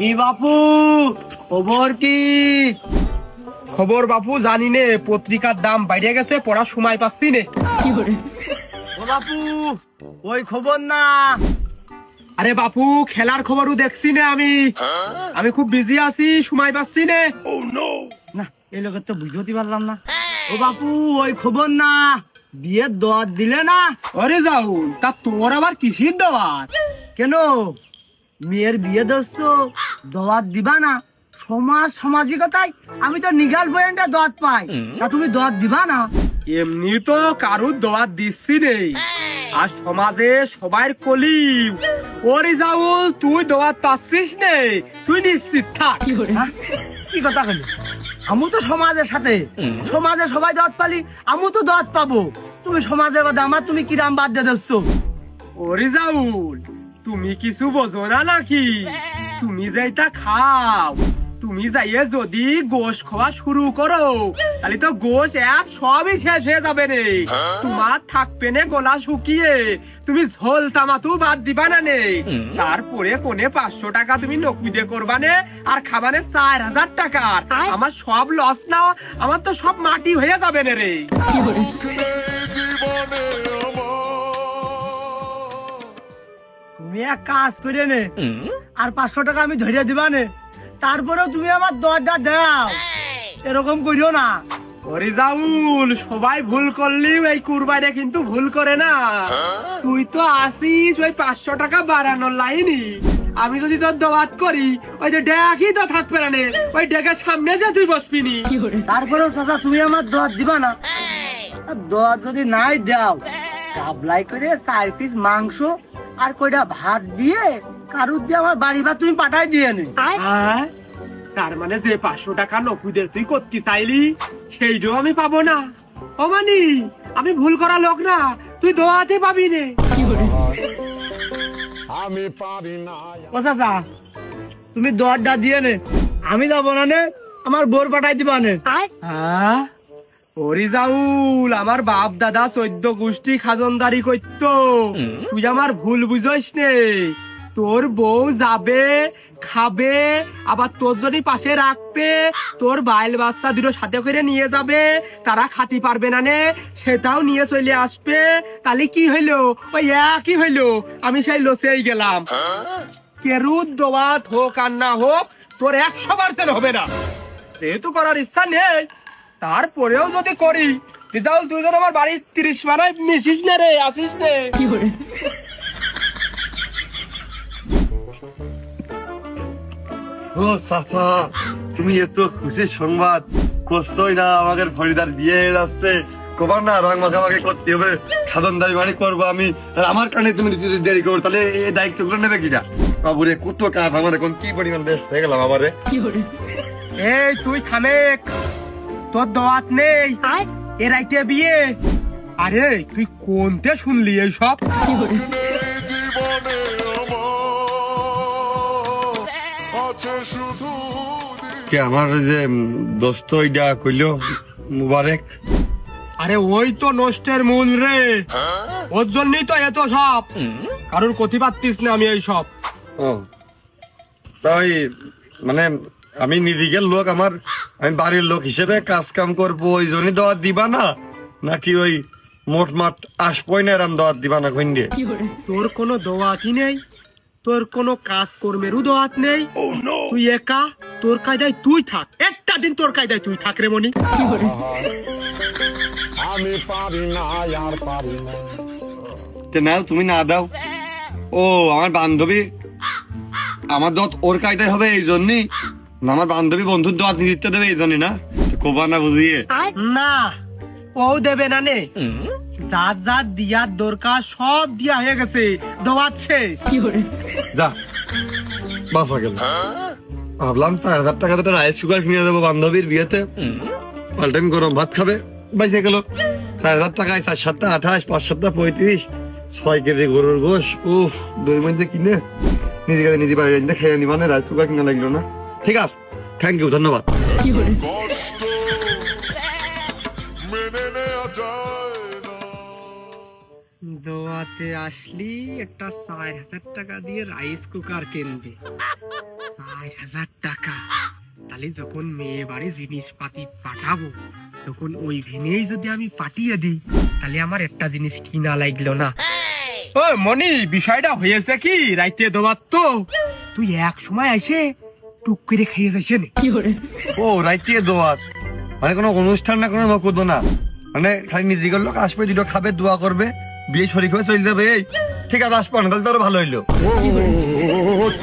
কি বাপু খবর কি? খবর বাপু জানি নে, পত্রিকার দাম বাইরে গেছে, পড়ার সময় পাচ্ছি নে। ও বাপু ওই খবর না। আরে বাপু খেলার খবরও দেখছি নে, আমি খুব বিজি আছি, সময় পাচ্ছি নে। না এই লোকের তো বুঝতে পারলাম না। ও বাপু ওই খবর না, বিয়ের দাওয়াত দিলে না? আরে যাউল, তা তোর আবার কিসের দাওয়াত? কেন মেয়ের বিয়ে দোস্ত দাওয়াত দিবা না? সামাজিকতায় আমি তো নিগাল বয়ানটা দাওয়াত পাই, তা তুমি দাওয়াত দিবা না? এমনি তো কারুর দাওয়াত দিচ্ছি নেই, আর সমাজে সবাই কলি ওরে যাউল তুই দাওয়াত পাচ্ছিস নে, তুই নিশ্চিত থাক। হ্যাঁ? কি কথা বলি? আমি তো সমাজের সাথে, সমাজে সবাই দাওয়াত পালি, আমি তো দাওয়াত পাবো। তুমি সমাজের বাদে আমার তুমি কিরাম বাদ দিয়ে দিচ্ছ? ওরে যাউল তুমি কিছু বোঝো না নাকি? তুমি যেটা খাও, তুমি যাইয়ে যদি গোশ খাওয়া শুরু করো তাহলে তো গোশ এক সবই শেষ হয়ে যাবে রে। তোমার থাকবে না গলা শুকিয়ে, তুমি ঝোল তামাতু বাদ দিবা না নে। তারপরে কোনে 500 টাকা তুমি নকুদে করবা নে, আর খাবানে 4000 টাকার। আমার সব লস না, আমার তো সব মাটি হয়ে যাবে না রে। তুমি এক কাজ করে নে, আর 500 টাকা আমি ধরিয়ে দিবা নে, তারপরেও তুমি আমার দরটা দাও, এরকম করিও না। ওরে জাউল সবাই ভুল করলি, এই কুরবাইরে কিন্তু ভুল করে না। তুই তো আসিস ওই 500 টাকা বাড়ানোর লাইনি, আমি যদি তোর দাওয়াত করি ওই যে ডেকই তো থাকবে না নে, ওই ডেকের সামনে যে তুই বসবিনি। তারপরেও চাচা তুমি আমার দাওয়াত দিবা না? আর দাওয়াত যদি নাই দাও, কাবলাই করে 4 পিস মাংস আর কয়টা ভাত দিয়ে কারুর দিয়ে আমার বাড়ি ভাত তুমি পাঠাই দিয়ে নে। হ্যাঁ, তার মানে যে 500 টাকা নকুদে তুই করতে চাইলি সেইটাও আমি পাবো না? ও মানি আমি ভুল করা লোক না, তুই দোয়াতে পাবি নে। ও চাচা তুমি দরটা দিয়ে নে, আমি যাবো না নে, আমার বোর পাঠাই দিবা নে। হ্যাঁ ওরে জাউল, আমার বাপ দাদা 14 গোষ্ঠী খাজনদারি করতো, তুই আমার ভুল বুঝিস নে। তোর বউ যাবে খাবে, আবার তোর যদি পাশে রাখবে, তোর বাইল বাচ্চা দুটো সাথে করে নিয়ে যাবে, তারা খাতি পারবে না নে, সেটাও নিয়ে চলে আসবে, তাহলে কি হইলো? ওই একই হইলো, আমি সেই লসেই গেলাম। কেরুদ দোয়াত হোক আর না হোক, তোর 100% হবে না। যেহেতু করার ইচ্ছা নেই, তারপরেও যদি করি, রিজাউল তুই যেন আমার বাড়ির 30 মানায় মিশিস না রে, আসিস নে। ও চাচা, তুমি এত খুশি সংবাদ করছোই না, আমাদের ফরিদার বিয়ে হয়ে যাচ্ছে, কবার না রং মাখামাখি করতে হবে, খাদনদারি মানে করবো আমি, আর আমার কারণে তুমি দেরি করো, তাহলে এই দায়িত্ব গুলো নেবে কিনা? বাবুরে কত কাজ, আমার এখন কি পরিমাণ ব্যস্ত হয়ে গেলাম। আমারে এই তুই থামেক, তোর দাওয়াত নেই, এ রাইতে বিয়ে। আরে তুই কোনতে শুনলি এইসব? কে আমার যে দোস্ত ওইটা কইলো মুবারক? আরে ওই তো নষ্টের মূল রে, ওর জন্যই তো এত সব, কারোর ক্ষতি পাচ্ছিস না আমি এইসব। ও তাই মানে আমি নিদিকের লোক, আমি বাড়ির লোক হিসেবে কাজ কাম করবো, ওই জন্যই দাওয়াত দিবা না নাকি ওই মোটমাট আসবই না এরম দাওয়াত দিবা না? কইন্ডে তোর কোনো দোয়াতই নেই, তোর কোনো কাজ কর্মেরও দোয়াত নেই, তুই একা তোর কায়দায় তুই থাক, একটা দিন তোর কায়দায় তুই থাক রে মনি। আমি পারি না আর পারি না। না তুমি না দাও, ও আমার বান্ধবী, আমার দত ওর কায়দায় হবে এই জন্যই না? আমার বান্ধবী বন্ধুর দোয়াত দিতে দেবে এই জন্যই না? কোবা না বুঝিয়ে না, ও দেবে না নে, যা যা দিয়ার দরকার সব দিয়া হয়ে গেছে, দোয়াত শেষ। যা বাসা গেল, ভাবলাম 4000 টাকা তো রাইস কুকার কিনে দেবো বান্ধবীর বিয়েতে, পাল্টাইম গরম ভাত খাবে, বাইসে গেল 4000 টাকায় 4 7 28 5 7 35 6 কেজি গরুর গোশ, উফ 2 মধ্যে কিনে নিজে কাছে নিজে বাড়ি খেয়ে নিবা না, রাইস কুকার কিনা লাগলো না। ঠিক আছে, থ্যাংক ইউ, ধন্যবাদ। দোয়াতে আসলি একটা 4000 টাকা দিয়ে রাইস কুকার কিনবে, 4,000 টাকা, তাহলে যখন মেয়ে বাড়ি জিনিসপাতি পাঠাবো তখন ওই ভেনেই যদি আমি পাঠিয়ে দিই তাহলে আমার একটা জিনিস কিনা লাগলো না। ও মনি, বিষয়টা হয়েছে কি, রাইতে দোবার তো তুই এক সময় এসে টুক করে খাইয়ে যাইছে না। ও রাইতে দোয়াত মানে কোনো অনুষ্ঠান না, কোনো নকুদ না, মানে খালি নিজের লোক আসবে, দুটো খাবে, দোয়া করবে, বিয়ে শরীর হয়ে চলে যাবে। এই ঠিক আছে, আসবো না, তাহলে তো আরো ভালো হইলো।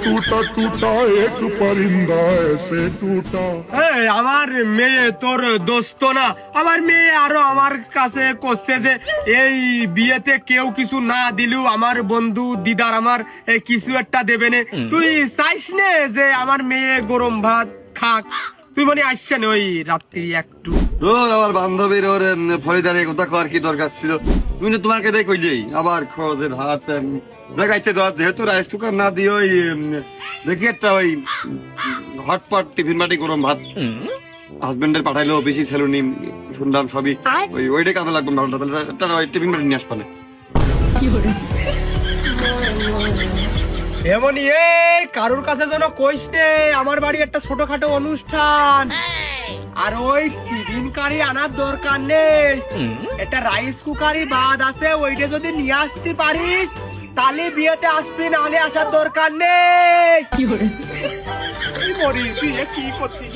टूटा टूटा एक परिंदा ऐसे टूटा। এই আমার মেয়ে তোর দোস্ত না, আমার মেয়ে আরো আমার কাছে করছে যে এই বিয়েতে কেউ কিছু না দিলেও আমার বন্ধু দিদার আমার কিছু একটা দেবে না। তুই চাইস নে যে আমার মেয়ে গরম ভাত খাক, তুই মনে আসছে না ওই রাত্রি একটু। আমার বান্ধবীর ওর ফরিদারে কথা কর কি দরকার ছিল, তুমি তো তোমাকে দেখ কইলেই আবার খোঁজের হাত দেখাইতে দেওয়া, যেহেতু রাইস কুকার না দিয়ে ওই দেখি একটা ওই হটপট টিফিন বাটি গরম ভাত হাজবেন্ডের পাঠাইলো বেশি সেলুনি শুনলাম সবই, ওইটাই কাজে লাগবে না, তাহলে ওই টিফিন বাটি নিয়ে আসবে। এমনই এই কারোর কাছে যেন কইস নে আমার বাড়ি একটা ছোটখাটো অনুষ্ঠান, আর ওই টিফিন কারি আনার দরকার নেই, একটা রাইস কুকারই বাদ আছে, ওইটা যদি নিয়ে আসতে পারিস তাহলে বিয়েতে আসবি, নাহলে আসার দরকার নেই। কি মরিস, কি করছিস?